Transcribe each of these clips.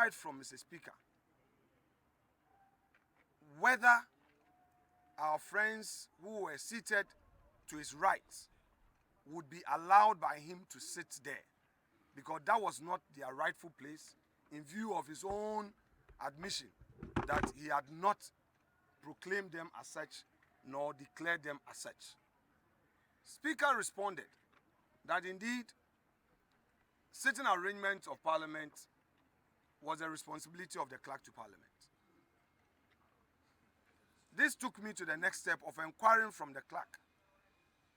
inquired from Mr. Speaker whether our friends who were seated to his right would be allowed by him to sit there, because that was not their rightful place, in view of his own admission that he had not proclaimed them as such nor declared them as such. Speaker responded that indeed sitting arrangement of Parliament was a responsibility of the clerk to Parliament. This took me to the next step of inquiring from the clerk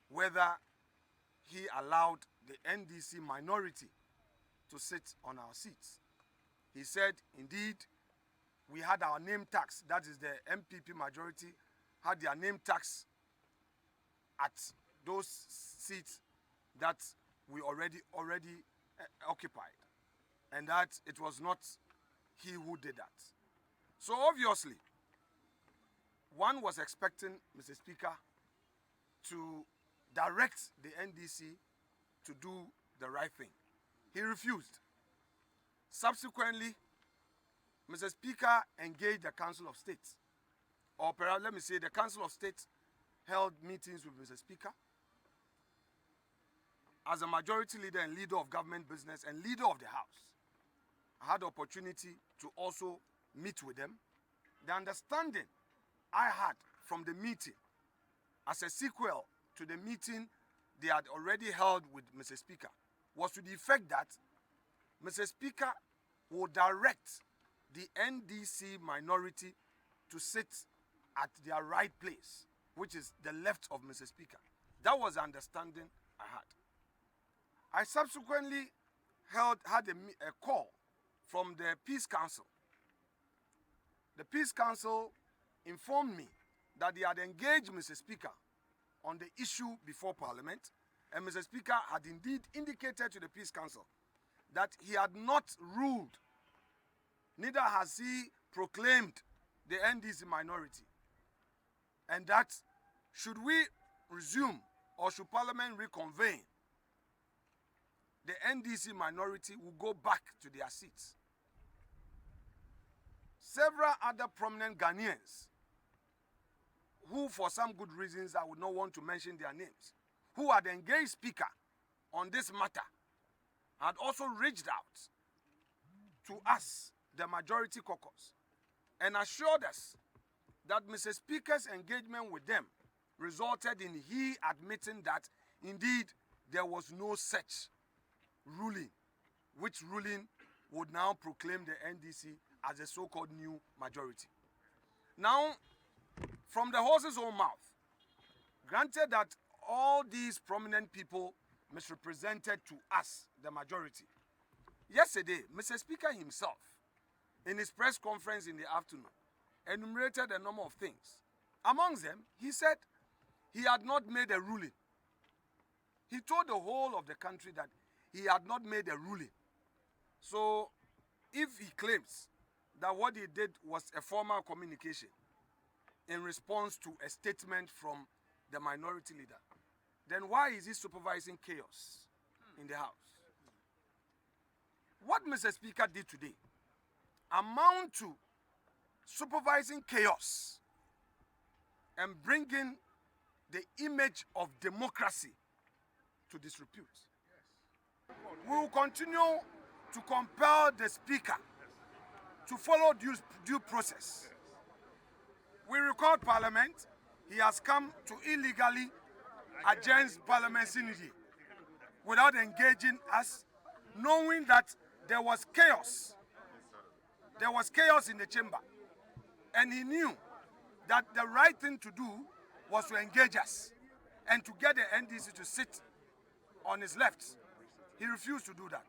whether he allowed the NDC minority to sit on our seats. He said, indeed, we had our name tags, that is the MPP majority, had their name tags at those seats that we already occupied, and that it was not he who did that. So obviously, one was expecting Mr. Speaker to direct the NDC to do the right thing. He refused. Subsequently, Mr. Speaker engaged the Council of State, or perhaps let me say the Council of State held meetings with Mr. Speaker. As a majority leader and leader of government business and leader of the House, I had the opportunity to also meet with them. The understanding I had from the meeting as a sequel to the meeting they had already held with Mr. Speaker was to the effect that Mr. Speaker will direct the NDC minority to sit at their right place, which is the left of Mr. Speaker. That was the understanding I had. I subsequently had a call from the Peace Council. The Peace Council informed me that they had engaged Mr. Speaker on the issue before Parliament, and Mr. Speaker had indeed indicated to the Peace Council that he had not ruled, neither has he proclaimed the NDC minority, and that should we resume or should Parliament reconvene, the NDC minority will go back to their seats. Several other prominent Ghanaians, who for some good reasons I would not want to mention their names, who had engaged Speaker on this matter, had also reached out to us, the majority caucus, and assured us that Mr. Speaker's engagement with them resulted in he admitting that indeed there was no such ruling, which ruling would now proclaim the NDC as a so-called new majority. Now, from the horse's own mouth, granted that all these prominent people misrepresented to us, the majority, yesterday, Mr. Speaker himself, in his press conference in the afternoon, enumerated a number of things. Amongst them, he said he had not made a ruling. He told the whole of the country that he had not made a ruling. So, if he claims that what he did was a formal communication in response to a statement from the minority leader, then why is he supervising chaos in the House? What Mr. Speaker did today amount to supervising chaos and bringing the image of democracy to disrepute. We will continue to compel the Speaker to follow due process. We recall Parliament. He has come to illegally adjourn Parliament Synod without engaging us, knowing that there was chaos. There was chaos in the chamber. And he knew that the right thing to do was to engage us and to get the NDC to sit on his left. He refused to do that.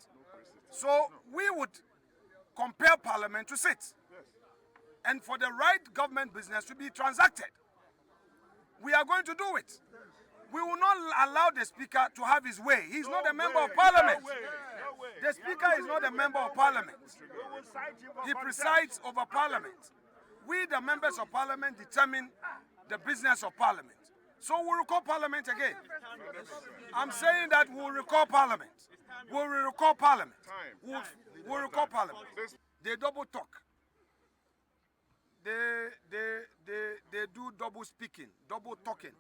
So we would compel Parliament to sit and for the right government business to be transacted. We are going to do it. We will not allow the Speaker to have his way. He is not a member of Parliament. The Speaker is not a member of Parliament. He presides over Parliament. We, the members of Parliament, determine the business of Parliament. So we'll recall Parliament again. I'm saying that we'll recall Parliament. We'll recall Parliament. We'll recall Parliament. they double talk. They do double speaking, double talking.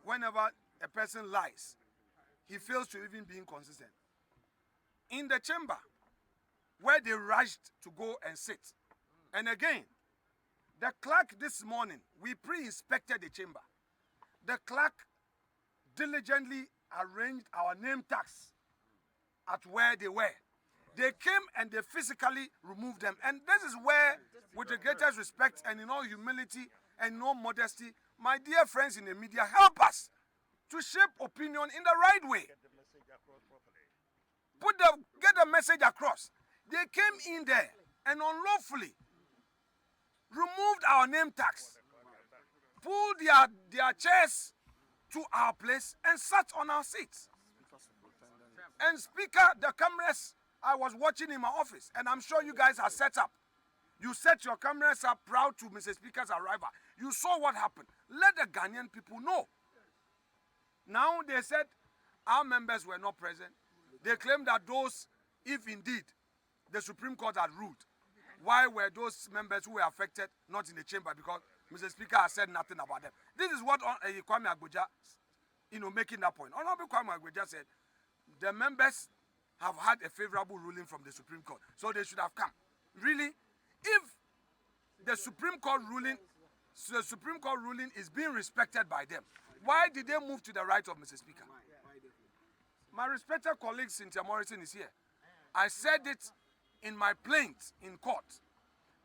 Whenever a person lies, he fails to even be inconsistent. In the chamber, where they rushed to go and sit, and again, the clerk this morning, we pre-inspected the chamber. The clerk diligently arranged our name tags at where they were. They came and they physically removed them. And this is where, with the greatest respect and in all humility and in all modesty, my dear friends in the media, help us to shape opinion in the right way. Get the message across. They came in there and unlawfully removed our name tags, pulled their chairs to our place and sat on our seats. And Speaker, the cameras, I was watching in my office, and I'm sure you guys are set up. You set your cameras up proud to Mr. Speaker's arrival. You saw what happened. Let the Ghanaian people know. Now they said our members were not present. They claimed that those, if indeed the Supreme Court had ruled, why were those members who were affected not in the chamber? Because Mr. Speaker has said nothing about them. This is what Kwame Agboja, making that point. Honorable Kwame Agboja said the members have had a favorable ruling from the Supreme Court, so they should have come. Really, if the Supreme Court ruling is being respected by them, why did they move to the right of Mr. Speaker? My respected colleague Cynthia Morrison is here. I said it in my plaint in court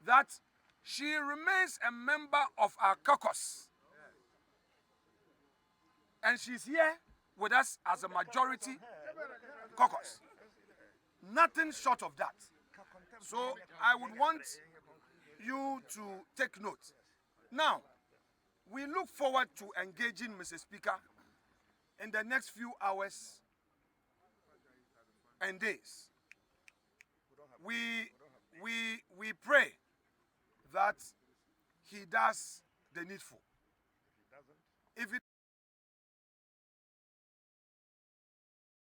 that she remains a member of our caucus, and she's here with us as a majority caucus. Nothing short of that. So I would want you to take note. Now, we look forward to engaging Mr. Speaker in the next few hours and days. We pray that he does the needful. If it